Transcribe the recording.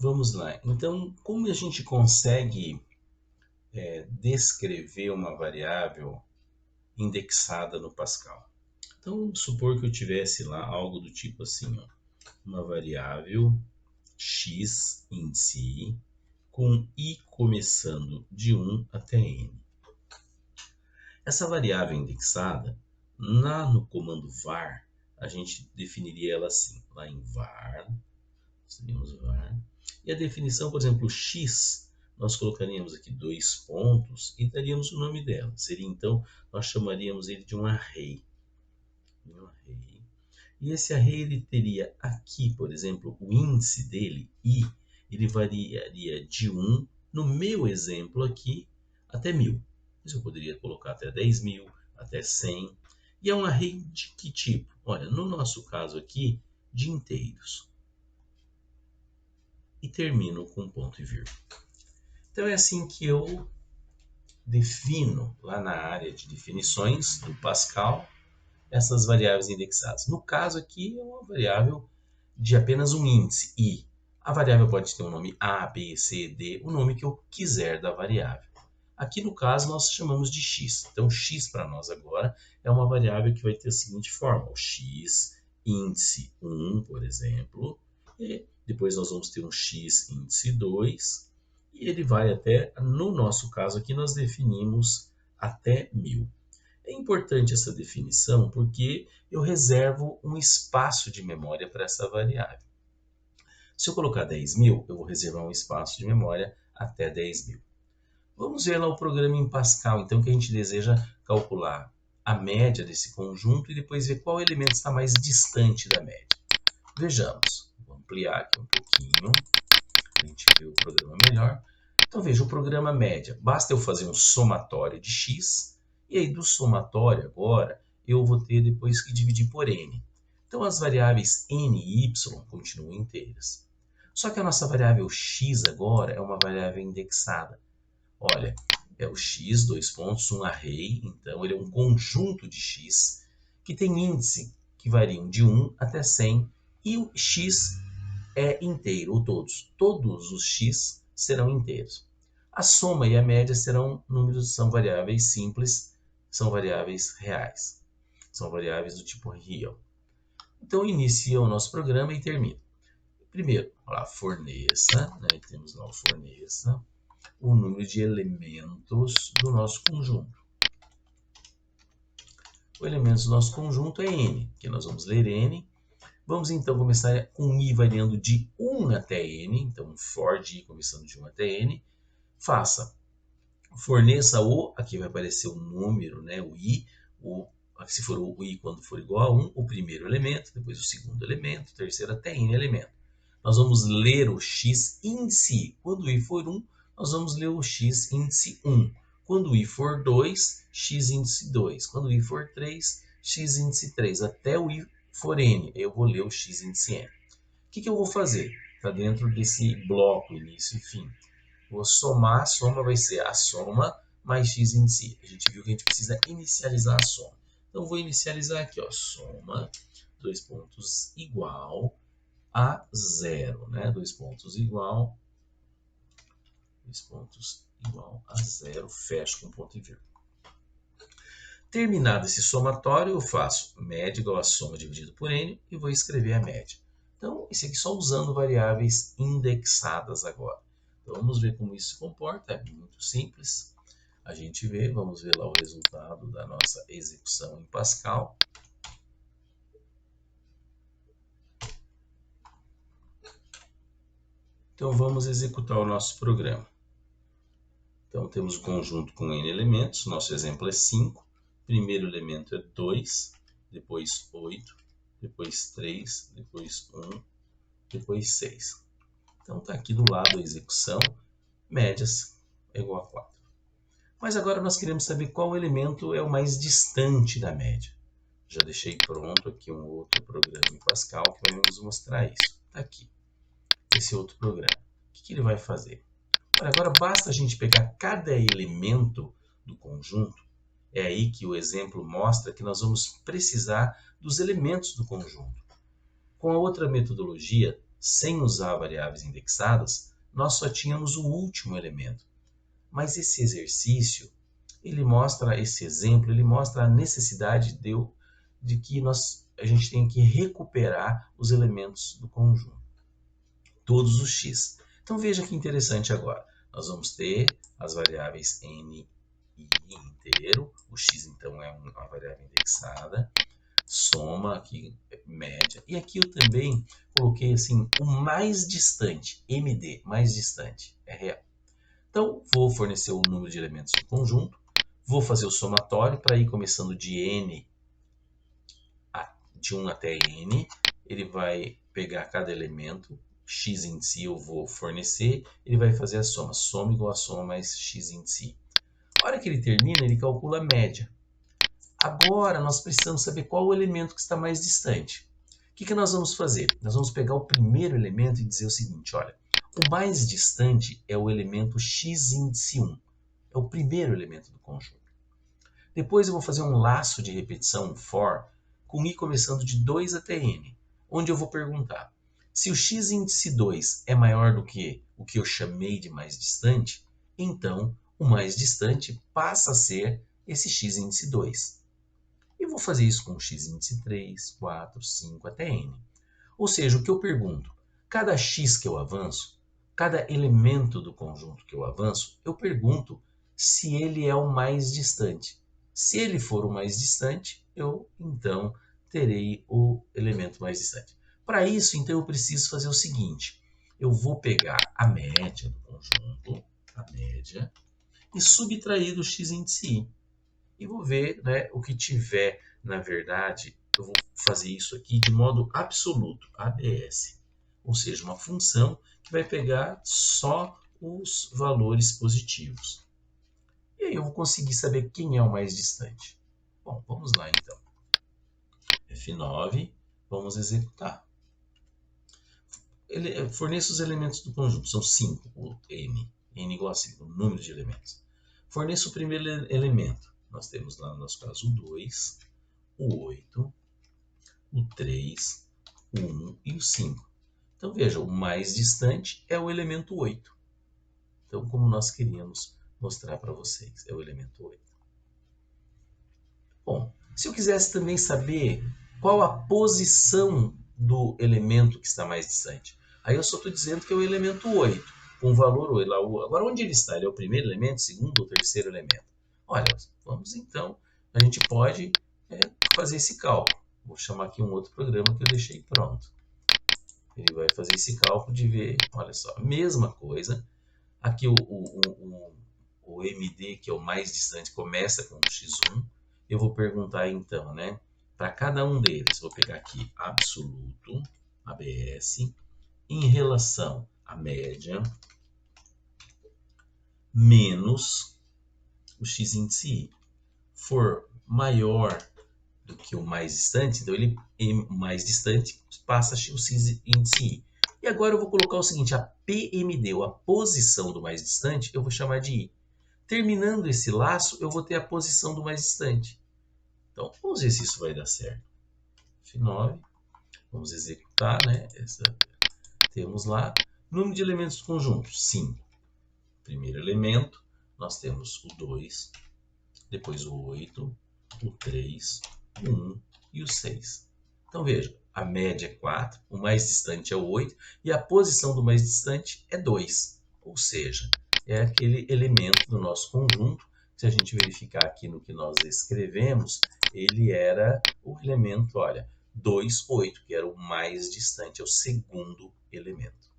Vamos lá. Então, como a gente consegue descrever uma variável indexada no Pascal? Então, vamos supor que eu tivesse lá algo do tipo assim, ó, uma variável x índice i, com i começando de 1 até n. Essa variável indexada, no comando var, a gente definiria ela assim, lá em var, e a definição, por exemplo, x, nós colocaríamos aqui 2 pontos e daríamos o nome dela. Seria então, nós chamaríamos ele de um array. E esse array ele teria aqui, por exemplo, o índice dele, i, ele variaria de 1, no meu exemplo aqui, até 1000. Mas eu poderia colocar até 10.000, até 100. E é um array de que tipo? Olha, no nosso caso aqui, de inteiros. E termino com ponto e vírgula. Então é assim que eu defino lá na área de definições do Pascal essas variáveis indexadas. No caso aqui é uma variável de apenas um índice, i. A variável pode ter um nome A, B, C, D, o nome que eu quiser da variável. Aqui no caso nós chamamos de x. Então x para nós agora é uma variável que vai ter a seguinte forma. O x índice 1, por exemplo, e depois nós vamos ter um x índice 2, e ele vai até, no nosso caso aqui nós definimos até 1000. É importante essa definição porque eu reservo um espaço de memória para essa variável. Se eu colocar 10.000, eu vou reservar um espaço de memória até 10.000. Vamos ver lá o programa em Pascal, então, que a gente deseja calcular a média desse conjunto e depois ver qual elemento está mais distante da média. Vejamos. Vou ampliar aqui um pouquinho, para a gente ver o programa melhor. Então, veja, o programa média. Basta eu fazer um somatório de x, e aí do somatório agora, eu vou ter depois que dividir por n. Então, as variáveis n e y continuam inteiras. Só que a nossa variável x agora é uma variável indexada. Olha, é o x, 2 pontos, um array, então ele é um conjunto de x que tem índice que variam de 1 até 100 e o x é inteiro, ou todos. Todos os x serão inteiros. A soma e a média serão números, são variáveis simples, são variáveis reais. São variáveis do tipo real. Então inicia o nosso programa e termina. Primeiro, lá, forneça, né? Temos lá o forneça o número de elementos do nosso conjunto. O elemento do nosso conjunto é n, que nós vamos ler n. Vamos então começar com i variando de 1 até n, então for de i começando de 1 até n. Forneça o, aqui vai aparecer o número, né, o i, se for o i quando for igual a 1, o primeiro elemento, depois o segundo elemento, o terceiro até n elemento. Nós vamos ler o x índice i. Quando o i for 1, nós vamos ler o x índice 1. Quando o i for 2, x índice 2. Quando o i for 3, x índice 3. Até o i for n, eu vou ler o x índice n. O que eu vou fazer? Está dentro desse bloco, início e fim. Vou somar, a soma vai ser a soma mais x índice i. A gente viu que a gente precisa inicializar a soma. Então, vou inicializar aqui, ó, soma, 2 pontos, igual a 0, né? 2 pontos igual a 0, fecho com ponto e vírgula. Terminado esse somatório, eu faço média igual a soma dividido por n e vou escrever a média. Então, isso aqui só usando variáveis indexadas agora. Então, vamos ver como isso se comporta, é muito simples. A gente vê, vamos ver lá o resultado da nossa execução em Pascal. Então, vamos executar o nosso programa. Então, temos o conjunto com n elementos, nosso exemplo é 5. Primeiro elemento é 2, depois 8, depois 3, depois 1, depois 6. Então, está aqui do lado a execução, médias é igual a 4. Mas agora nós queremos saber qual elemento é o mais distante da média. Já deixei pronto aqui um outro programa em Pascal que vai nos mostrar isso. Está aqui, esse outro programa. O que ele vai fazer? Agora basta a gente pegar cada elemento do conjunto. É aí que o exemplo mostra que nós vamos precisar dos elementos do conjunto. Com a outra metodologia, sem usar variáveis indexadas, nós só tínhamos o último elemento. Mas esse exercício, esse exemplo, ele mostra a necessidade de que a gente tem que recuperar os elementos do conjunto, todos os x. Então veja que interessante agora. Nós vamos ter as variáveis n e i inteiro, o x então é uma variável indexada, soma aqui, média, e aqui eu também coloquei assim, o mais distante, md, mais distante, é real. Então, vou fornecer o número de elementos do conjunto, vou fazer o somatório para ir começando de 1 até n, ele vai pegar cada elemento, x índice eu vou fornecer, ele vai fazer a soma igual a soma mais x índice. A hora que ele termina, ele calcula a média. Agora, nós precisamos saber qual o elemento que está mais distante. O que nós vamos fazer? Nós vamos pegar o primeiro elemento e dizer o seguinte, olha, o mais distante é o elemento x índice 1. É o primeiro elemento do conjunto. Depois eu vou fazer um laço de repetição, um for, com i começando de 2 até n, onde eu vou perguntar se o x índice 2 é maior do que o que eu chamei de mais distante, então o mais distante passa a ser esse x índice 2. E vou fazer isso com o x índice 3, 4, 5 até n. Ou seja, o que eu pergunto, cada x que eu avanço, cada elemento do conjunto que eu avanço, eu pergunto se ele é o mais distante. Se ele for o mais distante, eu então terei o elemento mais distante. Para isso, então, eu preciso fazer o seguinte, eu vou pegar a média do conjunto, a média, e subtrair do x índice i. E vou ver, né, o que tiver, na verdade, eu vou fazer isso aqui de modo absoluto, ABS. Ou seja, uma função que vai pegar só os valores positivos. E aí eu vou conseguir saber quem é o mais distante. Bom, vamos lá então. F9, vamos executar. Ele forneça os elementos do conjunto, são 5, o n igual a 5, o número de elementos. Forneça o primeiro elemento. Nós temos lá no nosso caso o 2, o 8, o 3, o 1 e o 5. Então veja, o mais distante é o elemento 8. Então, como nós queríamos mostrar para vocês, é o elemento 8. Bom, se eu quisesse também saber qual a posição do elemento que está mais distante, aí eu só estou dizendo que é o elemento 8, com o valor 8. Agora, onde ele está? Ele é o primeiro elemento, segundo ou terceiro elemento? Olha, vamos então, a gente pode fazer esse cálculo. Vou chamar aqui um outro programa que eu deixei pronto. Ele vai fazer esse cálculo de ver, olha só, mesma coisa. Aqui o MD, que é o mais distante, começa com o x1. Eu vou perguntar então, né? Para cada um deles, vou pegar aqui absoluto, ABS, em relação à média, menos o x índice i. For maior do que o mais distante, então ele mais distante passa o x índice i. E agora eu vou colocar o seguinte, a PMD, ou a posição do mais distante, eu vou chamar de i. Terminando esse laço, eu vou ter a posição do mais distante. Então, vamos ver se isso vai dar certo. F9, vamos executar, né? Temos lá, número de elementos do conjunto, 5. Primeiro elemento, nós temos o 2, depois o 8, o 3, o 1 e o 6. Então, veja, a média é 4, o mais distante é o 8 e a posição do mais distante é 2. Ou seja, é aquele elemento do nosso conjunto. Se a gente verificar aqui no que nós escrevemos, ele era o elemento, olha, 2, 8, que era o mais distante, é o segundo elemento.